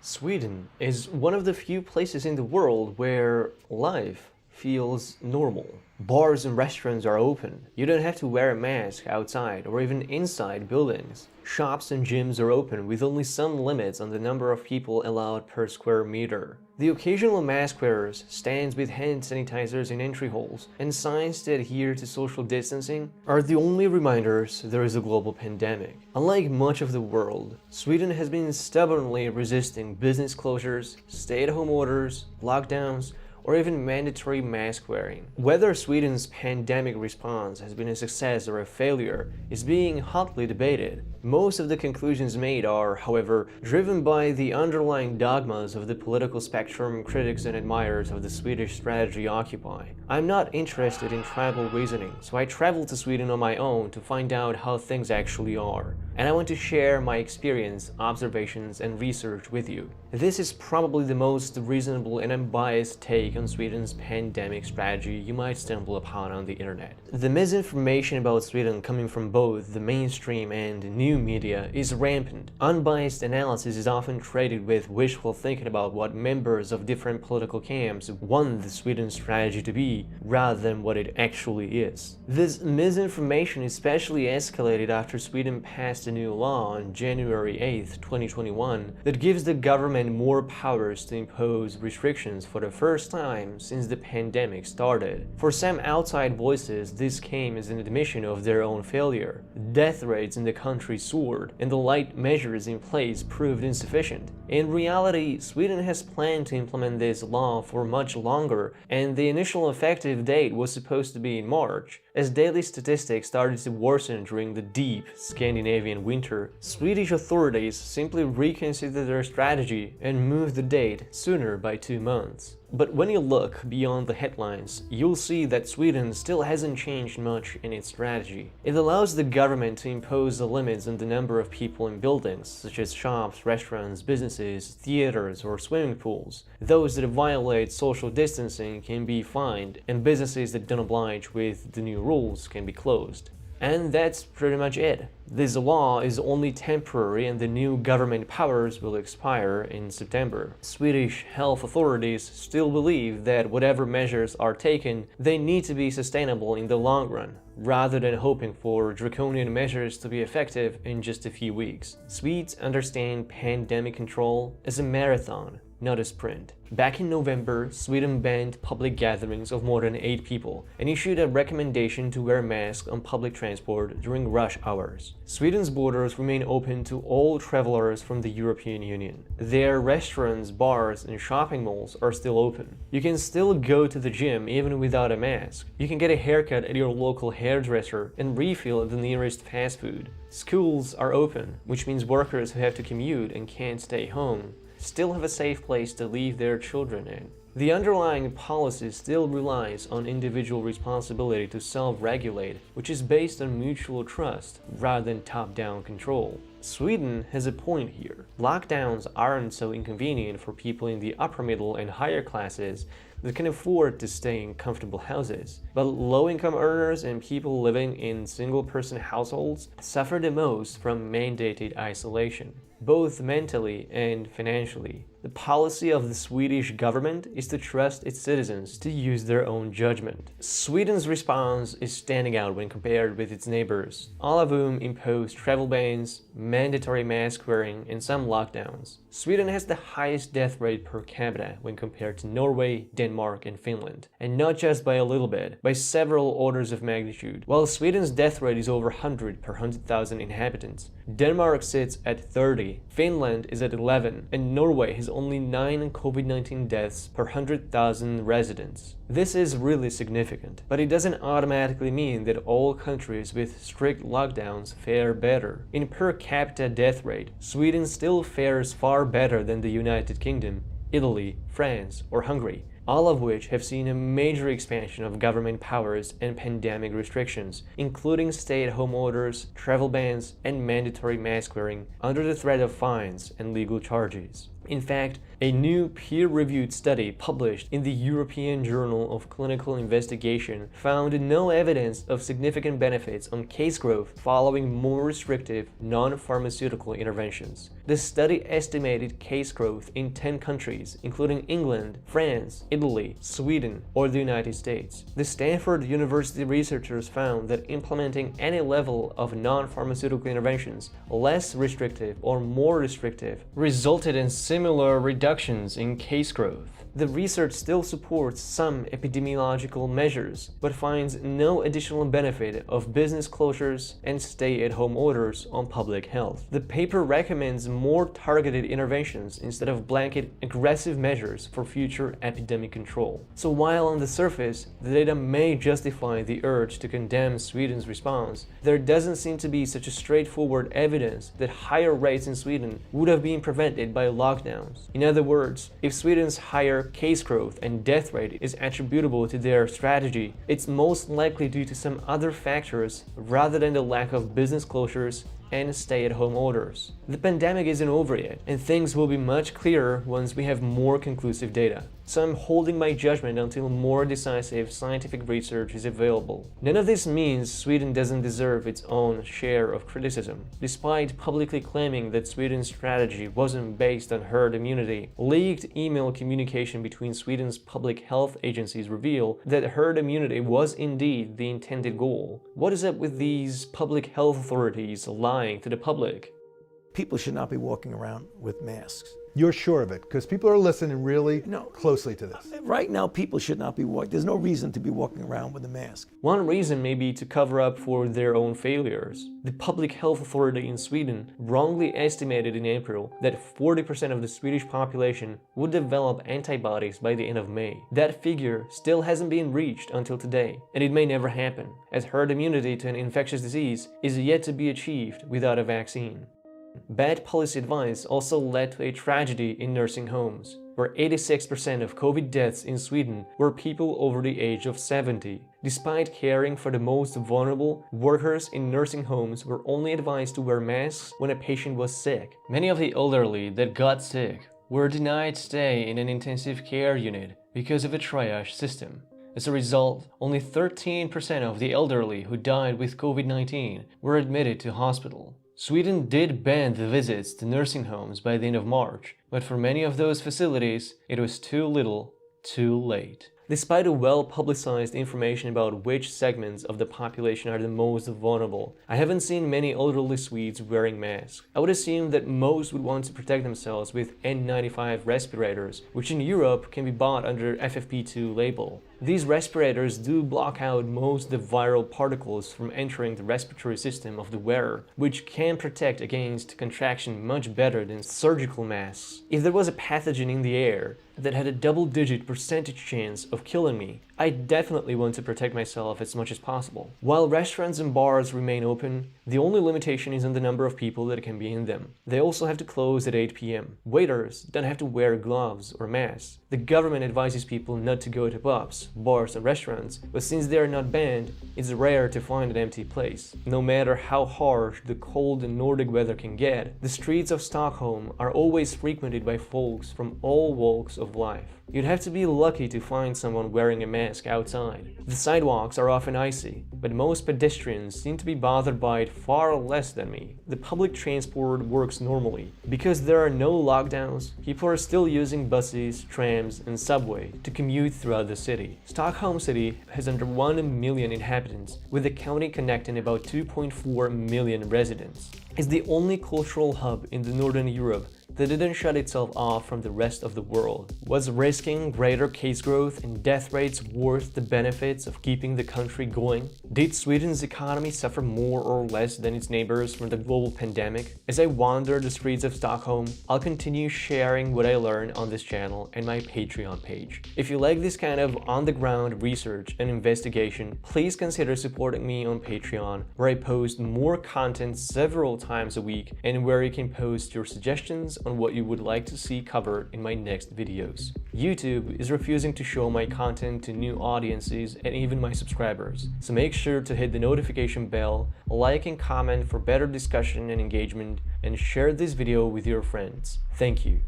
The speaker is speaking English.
Sweden is one of the few places in the world where life feels normal. Bars and restaurants are open. You don't have to wear a mask outside or even inside buildings. Shops and gyms are open with only some limits on the number of people allowed per square meter. The occasional mask wearers stands with hand sanitizers in entry halls, and signs that adhere to social distancing are the only reminders there is a global pandemic. Unlike much of the world, Sweden has been stubbornly resisting business closures, stay-at-home orders, lockdowns, or even mandatory mask wearing. Whether Sweden's pandemic response has been a success or a failure is being hotly debated. Most of the conclusions made are, however, driven by the underlying dogmas of the political spectrum critics and admirers of the Swedish strategy occupy. I'm not interested in tribal reasoning, so I traveled to Sweden on my own to find out how things actually are. And I want to share my experience, observations, and research with you. This is probably the most reasonable and unbiased take on Sweden's pandemic strategy you might stumble upon on the internet. The misinformation about Sweden coming from both the mainstream and new media is rampant. Unbiased analysis is often traded with wishful thinking about what members of different political camps want the Sweden strategy to be, rather than what it actually is. This misinformation especially escalated after Sweden passed a new law on January 8, 2021 that gives the government more powers to impose restrictions for the first time since the pandemic started. For some outside voices, this came as an admission of their own failure. Death rates in the country soared, and the light measures in place proved insufficient. In reality, Sweden has planned to implement this law for much longer, and the initial effective date was supposed to be in March. As daily statistics started to worsen during the deep Scandinavian winter, Swedish authorities simply reconsidered their strategy and moved the date sooner by 2 months. But when you look beyond the headlines, you'll see that Sweden still hasn't changed much in its strategy. It allows the government to impose the limits on the number of people in buildings, such as shops, restaurants, businesses, theaters, or swimming pools. Those that violate social distancing can be fined, and businesses that don't oblige with the new rules can be closed. And that's pretty much it. This law is only temporary and the new government powers will expire in September. Swedish health authorities still believe that whatever measures are taken, they need to be sustainable in the long run, rather than hoping for draconian measures to be effective in just a few weeks. Swedes understand pandemic control as a marathon, not a sprint. Back in November, Sweden banned public gatherings of more than 8 people and issued a recommendation to wear masks on public transport during rush hours. Sweden's borders remain open to all travelers from the European Union. Their restaurants, bars, and shopping malls are still open. You can still go to the gym even without a mask. You can get a haircut at your local hairdresser and refill at the nearest fast food. Schools are open, which means workers who have to commute and can't stay home still have a safe place to leave their children in. The underlying policy still relies on individual responsibility to self-regulate, which is based on mutual trust rather than top-down control. Sweden has a point here. Lockdowns aren't so inconvenient for people in the upper middle and higher classes that can afford to stay in comfortable houses. But low-income earners and people living in single-person households suffer the most from mandated isolation, both mentally and financially. The policy of the Swedish government is to trust its citizens to use their own judgment. Sweden's response is standing out when compared with its neighbors, all of whom impose travel bans, mandatory mask wearing, and some lockdowns. Sweden has the highest death rate per capita when compared to Norway, Denmark, and Finland, and not just by a little bit, by several orders of magnitude. While Sweden's death rate is over 100 per 100,000 inhabitants, Denmark sits at 30, Finland is at 11, and Norway has only 9 COVID-19 deaths per 100,000 residents. This is really significant, but it doesn't automatically mean that all countries with strict lockdowns fare better. In per capita death rate, Sweden still fares far better than the United Kingdom, Italy, France, or Hungary, all of which have seen a major expansion of government powers and pandemic restrictions, including stay-at-home orders, travel bans, and mandatory mask wearing under the threat of fines and legal charges. In fact, a new peer-reviewed study published in the European Journal of Clinical Investigation found no evidence of significant benefits on case growth following more restrictive, non-pharmaceutical interventions. The study estimated case growth in 10 countries, including England, France, Italy, Sweden, or the United States. The Stanford University researchers found that implementing any level of non-pharmaceutical interventions, less restrictive or more restrictive, resulted in similar reductions in case growth. The research still supports some epidemiological measures, but finds no additional benefit of business closures and stay-at-home orders on public health. The paper recommends more targeted interventions instead of blanket aggressive measures for future epidemic control. So while on the surface, the data may justify the urge to condemn Sweden's response, there doesn't seem to be such a straightforward evidence that higher rates in Sweden would have been prevented by lockdowns. In other words, if Sweden's higher case growth and death rate is attributable to their strategy, it's most likely due to some other factors rather than the lack of business closures and stay-at-home orders. The pandemic isn't over yet, and things will be much clearer once we have more conclusive data. So I'm holding my judgment until more decisive scientific research is available. None of this means Sweden doesn't deserve its own share of criticism. Despite publicly claiming that Sweden's strategy wasn't based on herd immunity, leaked email communication between Sweden's public health agencies reveal that herd immunity was indeed the intended goal. What is up with these public health authorities lying to the public? People should not be walking around with masks. You're sure of it, because people are listening really closely to this. Right now, people should not be walking. There's no reason to be walking around with a mask. One reason may be to cover up for their own failures. The Public Health Authority in Sweden wrongly estimated in April that 40% of the Swedish population would develop antibodies by the end of May. That figure still hasn't been reached until today, and it may never happen, as herd immunity to an infectious disease is yet to be achieved without a vaccine. Bad policy advice also led to a tragedy in nursing homes, where 86% of COVID deaths in Sweden were people over the age of 70. Despite caring for the most vulnerable, workers in nursing homes were only advised to wear masks when a patient was sick. Many of the elderly that got sick were denied stay in an intensive care unit because of a triage system. As a result, only 13% of the elderly who died with COVID-19 were admitted to hospital. Sweden did ban the visits to nursing homes by the end of March, but for many of those facilities, it was too little, too late. Despite a well-publicized information about which segments of the population are the most vulnerable, I haven't seen many elderly Swedes wearing masks. I would assume that most would want to protect themselves with N95 respirators, which in Europe can be bought under FFP2 label. These respirators do block out most of the viral particles from entering the respiratory system of the wearer, which can protect against contraction much better than surgical masks. If there was a pathogen in the air that had a double-digit percentage chance of killing me, I definitely want to protect myself as much as possible. While restaurants and bars remain open, the only limitation is on the number of people that can be in them. They also have to close at 8 p.m. Waiters don't have to wear gloves or masks. The government advises people not to go to pubs, bars and restaurants, but since they are not banned, it's rare to find an empty place. No matter how harsh the cold and Nordic weather can get, the streets of Stockholm are always frequented by folks from all walks of life. You'd have to be lucky to find someone wearing a mask outside. The sidewalks are often icy, but most pedestrians seem to be bothered by it far less than me. The public transport works normally. Because there are no lockdowns, people are still using buses, trams, and subway to commute throughout the city. Stockholm City has under 1 million inhabitants, with the county connecting about 2.4 million residents. It's the only cultural hub in the Northern Europe that didn't shut itself off from the rest of the world. Was risking greater case growth and death rates worth the benefits of keeping the country going? Did Sweden's economy suffer more or less than its neighbors from the global pandemic? As I wander the streets of Stockholm, I'll continue sharing what I learned on this channel and my Patreon page. If you like this kind of on-the-ground research and investigation, please consider supporting me on Patreon, where I post more content several times a week and where you can post your suggestions on what you would like to see covered in my next videos. YouTube is refusing to show my content to new audiences and even my subscribers, so make sure to hit the notification bell, like and comment for better discussion and engagement, and share this video with your friends. Thank you.